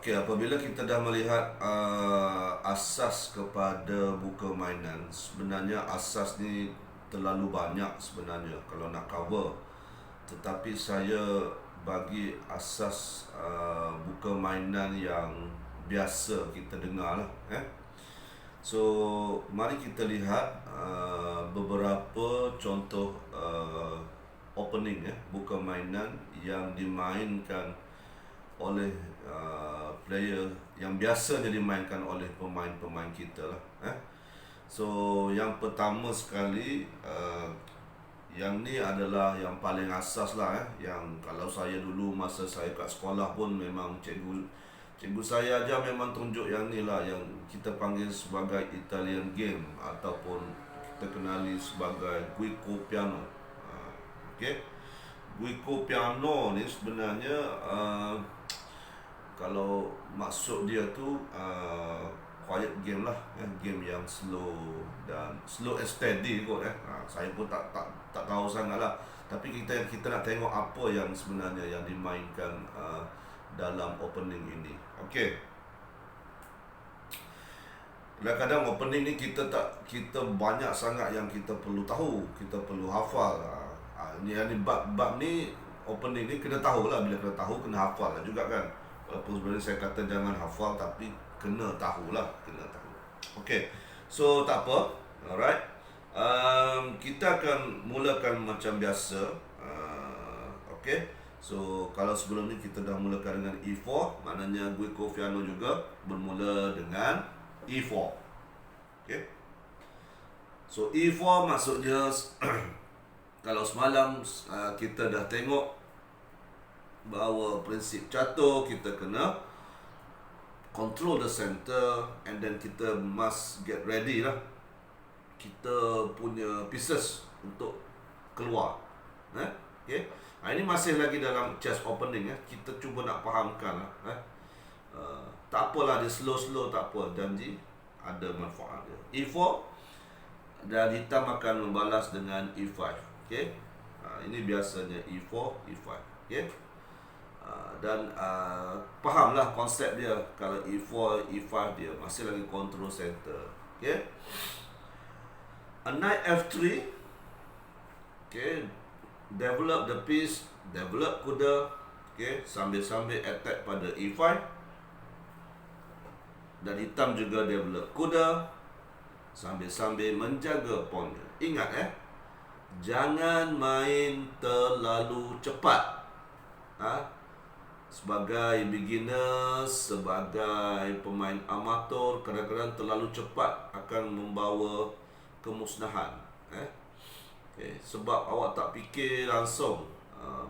Okey, apabila kita dah melihat asas kepada buka mainan, sebenarnya asas ni terlalu banyak sebenarnya kalau nak cover. Tetapi saya bagi asas buka mainan yang biasa kita dengar lah. So, mari kita lihat beberapa contoh opening buka mainan yang dimainkan oleh player yang biasanya dimainkan oleh pemain-pemain kita lah. So yang pertama sekali, yang ni adalah yang paling asas lah. Yang kalau saya dulu masa saya kat sekolah pun memang cikgu saya aja memang tunjuk yang ni lah, yang kita panggil sebagai Italian game ataupun kita kenali sebagai Guico Piano. Okay, Guico Piano ni sebenarnya kalau maksud dia tu quiet game lah, game yang slow dan slow and steady kot. Saya pun tak tahu sangat lah, tapi kita nak tengok apa yang sebenarnya yang dimainkan dalam opening ini. Okey, kadang-kadang opening ni kita banyak sangat yang kita perlu tahu, kita perlu hafal. Ni bab ni opening ni kena tahu lah, bila kena tahu kena hafal lah juga kan. Walaupun sebenarnya saya kata jangan hafal, tapi kena tahulah, kena tahu. Okey, so tak apa. Alright, kita akan mulakan macam biasa. Okey, so kalau sebelum ni kita dah mulakan dengan E4, maknanya Guico Piano juga bermula dengan E4. Okey, so E4 maksudnya kalau semalam kita dah tengok bahawa prinsip catur kita kena control the center, and then kita must get ready lah, kita punya pieces untuk keluar. Okay, ini masih lagi dalam chess opening. Kita cuba nak fahamkan lah. Tak apalah dia slow tak apa, janji ada manfaat dia. E4 dan hitam akan membalas dengan E5. Okay, ini biasanya E4, E5. Okay, dan fahamlah konsep dia. Kalau E4, E5 dia masih lagi control center. Okay, a knight F3. Okay, develop the piece, develop kuda. Okay, sambil-sambil attack pada E5, dan hitam juga develop kuda sambil-sambil menjaga pawnnya. Ingat jangan main terlalu cepat. Sebagai beginner, sebagai pemain amatur, kadang-kadang terlalu cepat akan membawa kemusnahan. Sebab awak tak fikir langsung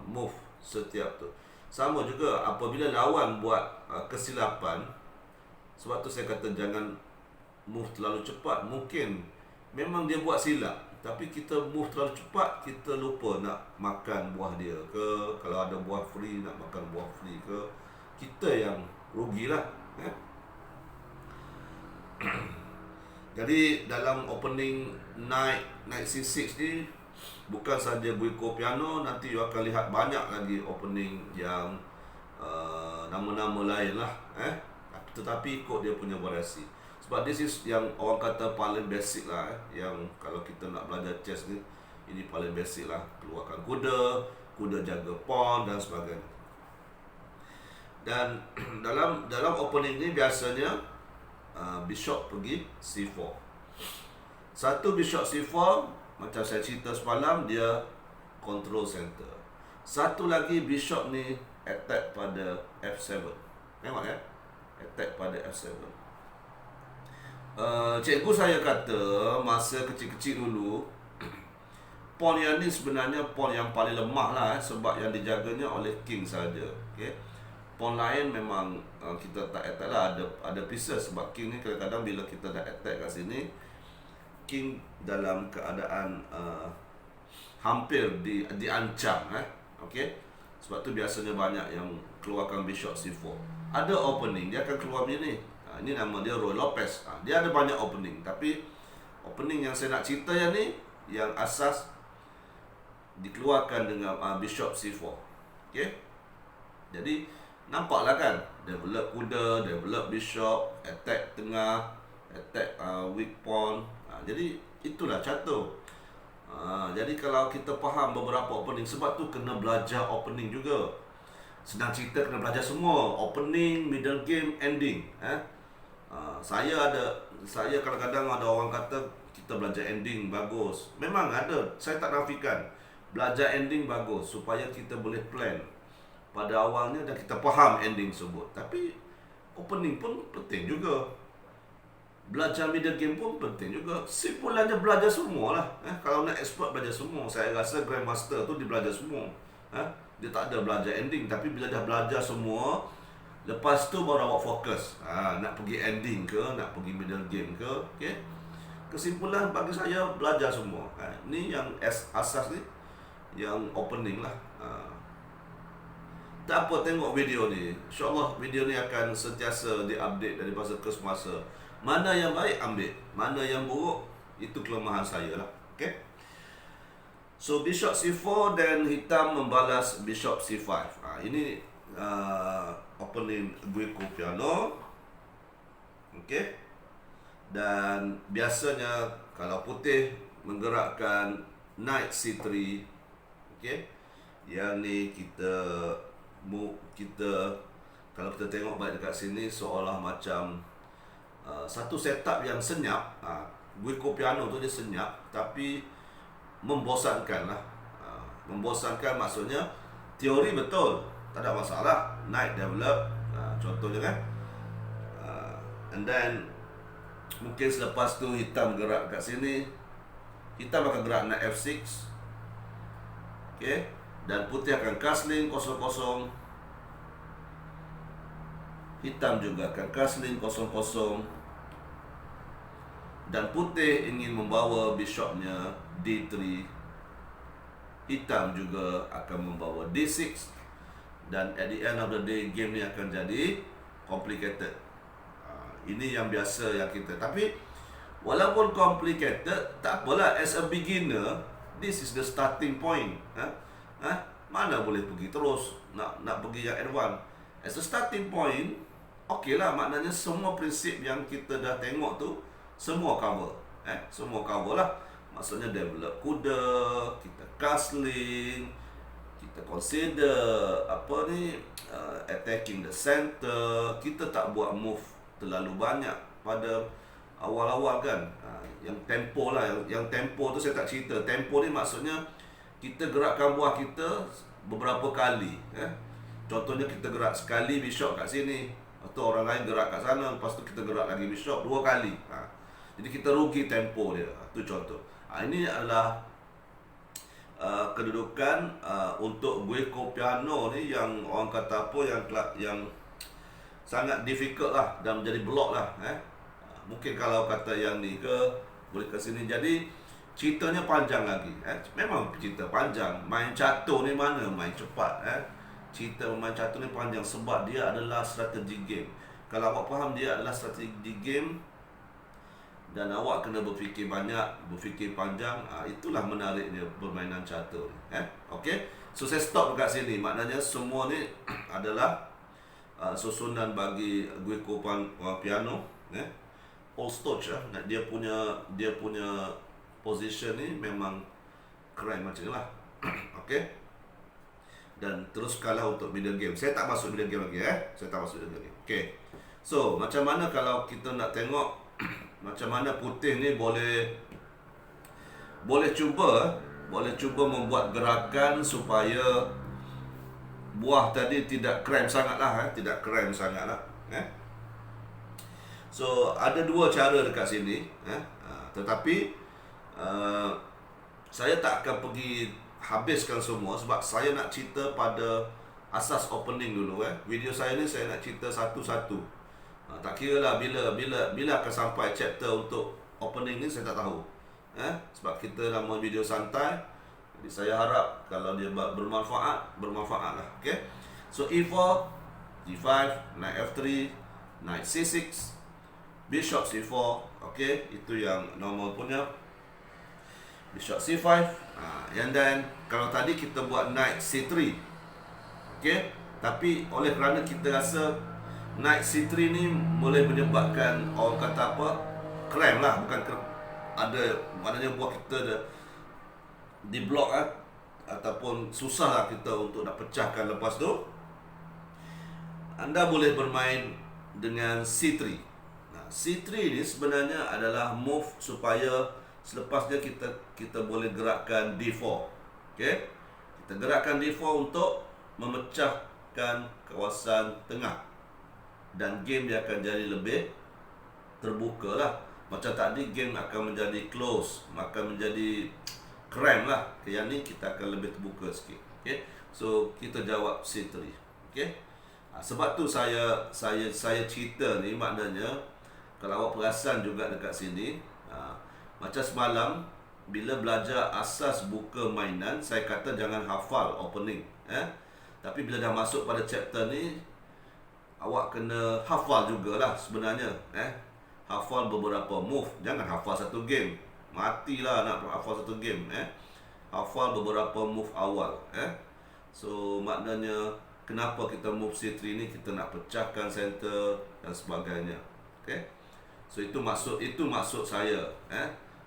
move setiap tu. Sama juga apabila lawan buat kesilapan. Sebab tu saya kata jangan move terlalu cepat. Mungkin memang dia buat silap, tapi kita move terlalu cepat, kita lupa nak makan buah dia ke. Kalau ada buah free, nak makan buah free ke, kita yang rugilah. Jadi dalam opening Knight C6 ni, bukan saja Guico Piano, nanti you akan lihat banyak lagi opening yang nama-nama lain lah. Tetapi ikut dia punya variasi. Sebab this is yang orang kata paling basic lah. Yang kalau kita nak belajar chess ni, ini paling basic lah. Keluarkan kuda jaga pawn dan sebagainya. Dan dalam opening ni biasanya bishop pergi C4. Satu bishop C4, macam saya cerita semalam, dia control center. Satu lagi bishop ni attack pada F7. Tengok attack pada F7. Cikgu saya kata masa kecil-kecil dulu, pawn yang ni sebenarnya pawn yang paling lemah lah, sebab yang dijaganya oleh king saja. Okay, pawn lain memang kita tak attack lah, ada pieces. Sebab king ni kadang-kadang bila kita dah attack kat sini, king dalam keadaan hampir diancam. Okay, sebab tu biasanya banyak yang keluarkan bishop C4. Ada opening dia akan keluar macam ni. Ini nama dia Roy Lopez. Dia ada banyak opening, tapi opening yang saya nak cerita yang ni, yang asas dikeluarkan dengan bishop C4. Okay, jadi Nampaklah kan, develop kuda, develop bishop, attack tengah, attack weak pawn. Jadi itulah catur. Jadi kalau kita faham beberapa opening, sebab tu kena belajar opening juga. Senang cerita kena belajar semua, opening, middle game, ending. Saya kadang-kadang ada orang kata kita belajar ending bagus. Memang ada, saya tak nafikan. Belajar ending bagus supaya kita boleh plan pada awalnya dan kita faham ending tersebut. Tapi opening pun penting juga. Belajar middle game pun penting juga. Simpulannya belajar semua lah. Kalau nak expert belajar semua. Saya rasa Grandmaster tu dia belajar semua. Dia tak ada belajar ending. Tapi bila dah belajar semua, lepas tu baru awak fokus. Nak pergi ending ke, nak pergi middle game ke. Okay? Kesimpulan bagi saya belajar semua. Ni yang asas ni, yang opening lah. Tak apa, tengok video ni. InsyaAllah video ni akan sentiasa diupdate dari masa ke semasa. Mana yang baik ambil, mana yang buruk itu kelemahan saya lah. Okay. So bishop c4 dan hitam membalas bishop c5. Ini opening Guico Piano. Okay. Dan biasanya kalau putih menggerakkan knight c3. Okay. Yang ni kalau kita tengok baik dekat sini seolah macam satu setup yang senyap. Guico Piano tu dia senyap tapi membosankan lah. Membosankan maksudnya teori betul, tak ada masalah, knight develop, contohnya kan. And then mungkin selepas tu hitam gerak kat sini, hitam akan gerak knight f6. Okay. Dan putih akan castling 0-0. Hitam juga akan castling 0-0. Dan putih ingin membawa bishopnya d3. Hitam juga akan membawa d6. Dan at the end of the day, game ni akan jadi complicated. Ini yang biasa yang kita. Tapi walaupun complicated, tak apalah. As a beginner, this is the starting point. Mana boleh pergi terus nak pergi yang advance. As a starting point, okey lah, maknanya semua prinsip yang kita dah tengok tu semua cover. Semua cover lah. Maksudnya develop kuda, kita castling, kita consider attacking the center. Kita tak buat move terlalu banyak pada awal-awal kan. Yang tempo lah, yang tempo tu saya tak cerita. Tempo ni maksudnya kita gerakkan buah kita beberapa kali. Contohnya kita gerak sekali bishop kat sini, atau orang lain gerak kat sana, lepas tu kita gerak lagi bishop 2 kali. Jadi kita rugi tempo dia. Itu contoh. Ini adalah kedudukan untuk Guico Piano ni yang orang kata apa, yang sangat difficult lah dan menjadi block lah. Mungkin kalau kata yang ni ke boleh ke sini. Jadi ceritanya panjang lagi. Memang cerita panjang. Main catur ni mana main cepat. Cerita main catur ni panjang sebab dia adalah strategi game. Kalau awak faham dia adalah strategi game dan awak kena berfikir banyak, berfikir panjang, itulah menariknya permainan catur. Okay. So saya stop dekat sini. Maknanya semua ni adalah susunan bagi Guico Piano. All Stotch lah. Dia punya position ni memang keren macam ni lah. Okay. Dan teruskanlah untuk middle game. Saya tak masuk middle game lagi. Saya tak masuk middle game. Okay. So macam mana kalau kita nak tengok macam mana putih ni boleh cuba membuat gerakan supaya buah tadi tidak cramp sangat lah. Tidak cramp sangat lah. So ada 2 cara dekat sini. Tetapi saya tak akan pergi habiskan semua sebab saya nak cerita pada asas opening dulu. Video saya ni saya nak cerita satu-satu. Tak kira lah bila akan sampai chapter untuk opening ni saya tak tahu. Sebab kita nama video santai. Jadi saya harap kalau dia bermanfaat lah. Okay. So e4, g5, knight f3, knight c6, bishop c4. Okay, itu yang normal punya. Bishop c5. And then kalau tadi kita buat knight c3. Okay. Tapi oleh kerana kita rasa naik C3 ni boleh menyebabkan orang kata apa, cramp lah, bukan ada maknanya buat kita di block ataupun susah lah kita untuk nak pecahkan. Lepas tu anda boleh bermain dengan C3. C3 ni sebenarnya adalah move supaya selepas dia kita boleh gerakkan D4. Okey. Kita gerakkan D4 untuk memecahkan kawasan tengah. Dan game dia akan jadi lebih terbuka lah. Macam tadi game akan menjadi close, akan menjadi cramp lah. Yang ni kita akan lebih terbuka sikit. Okey. So kita jawab C3. Okey. Sebab tu saya cerita ni, maknanya kalau awak perasan juga dekat sini, macam semalam bila belajar asas buka mainan, saya kata jangan hafal opening, tapi bila dah masuk pada chapter ni, awak kena hafal jugalah sebenarnya, hafal beberapa move. Jangan hafal satu game, matilah nak hafal satu game, hafal beberapa move awal, So maknanya kenapa kita move C3 ni, kita nak pecahkan center dan sebagainya. Okay? So itu maksud saya.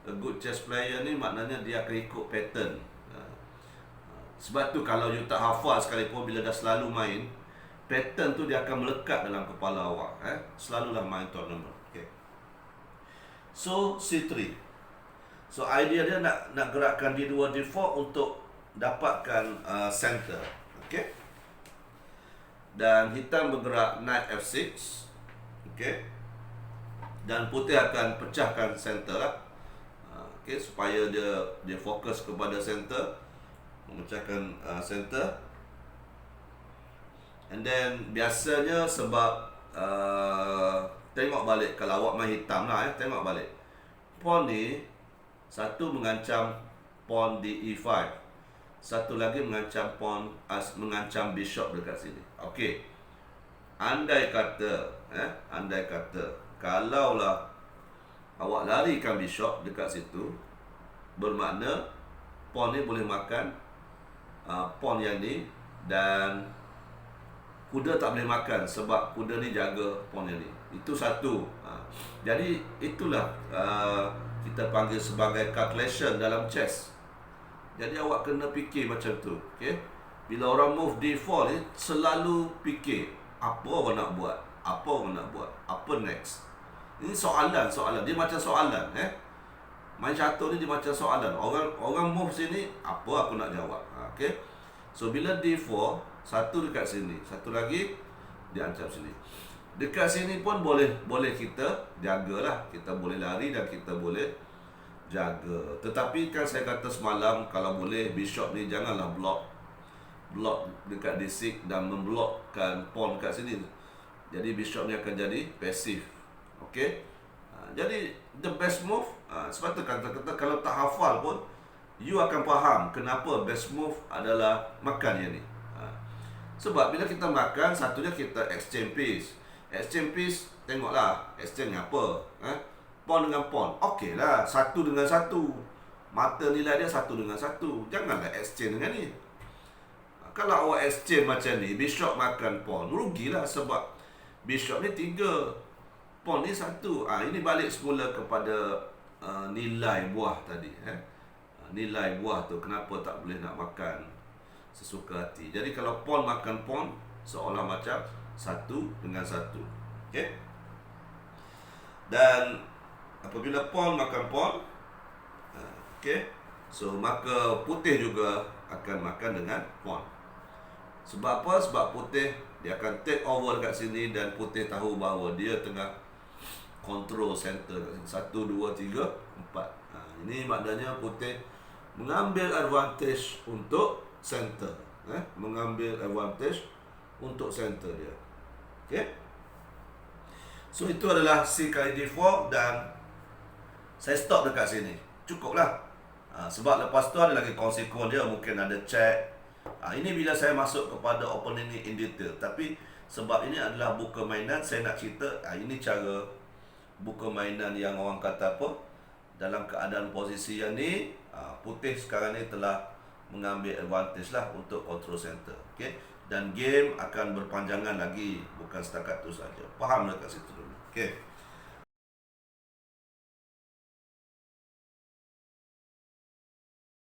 A good chess player ni maknanya dia akan ikut pattern. Sebab tu kalau you tak hafal sekalipun, bila dah selalu main, pattern tu dia akan melekat dalam kepala awak. Selalulah main tournament. Okay. So C3. So idea dia nak gerakkan D2, D4 untuk dapatkan center. Okay. Dan hitam bergerak knight F6. Okey. Dan putih akan pecahkan center lah. Okey, supaya dia fokus kepada center, memecahkan center. And then biasanya sebab tengok balik, kalau awak main hitam lah, tengok balik. Pawn ni satu mengancam pawn di E5. Satu lagi mengancam bishop dekat sini. Okey. Andai kata kalaulah awak larikan bishop dekat situ, bermakna pawn ni boleh makan pawn yang ni, dan kuda tak boleh makan sebab kuda ni jaga pawn yang ni. Itu satu. Jadi itulah kita panggil sebagai calculation dalam chess. Jadi awak kena fikir macam tu. Okay? Bila orang move D4 ni, selalu fikir apa orang nak buat, apa next. Ini soalan. Dia macam soalan. Main catur ni dia macam soalan. Orang move sini, apa aku nak jawab. Okay? So bila D4, satu dekat sini, satu lagi dia ancam sini. Dekat sini pun boleh kita jagalah. Kita boleh lari dan kita boleh jaga. Tetapi kan saya kata semalam, kalau boleh bishop ni janganlah block dekat D6 dan memblokkan pawn kat sini. Jadi bishop ni akan jadi pasif. Okey. Jadi the best move, sebab tu kata kalau tak hafal pun you akan faham kenapa best move adalah makan yang ni. Sebab bila kita makan, satunya kita exchange piece. Exchange piece, tengoklah exchange apa. Pawn dengan pawn, okey lah, satu dengan satu. Mata nilai dia satu dengan satu. Janganlah exchange dengan ni. Kalau awak exchange macam ni, bishop makan pawn, rugilah sebab bishop ni 3, pawn ni 1. Ini balik semula kepada nilai buah tadi. Nilai buah tu kenapa tak boleh nak makan sesuka hati. Jadi kalau pawn makan pawn, seolah macam satu dengan satu. Okey. Dan apabila pawn makan pawn, okey, so maka putih juga akan makan dengan pawn. Sebab apa? Sebab putih dia akan take over dekat sini, dan putih tahu bahawa dia tengah control center kat sini. 1, 2, 3, 4. Ini maknanya putih mengambil advantage untuk center. Mengambil advantage untuk center dia. Okey. So itu adalah C kali D4, dan saya stop dekat sini. Cukuplah. Sebab lepas tu ada lagi konsekuen dia, mungkin ada check. Ini bila saya masuk kepada opening ni in detail. Tapi sebab ini adalah buka mainan, saya nak cerita ini cara buka mainan yang orang kata apa, dalam keadaan posisi yang ni, putih sekarang ni telah mengambil advantage lah untuk control center. Okay? Dan game akan berpanjangan lagi, bukan setakat tu saja. Faham dekat situ dulu. Okay?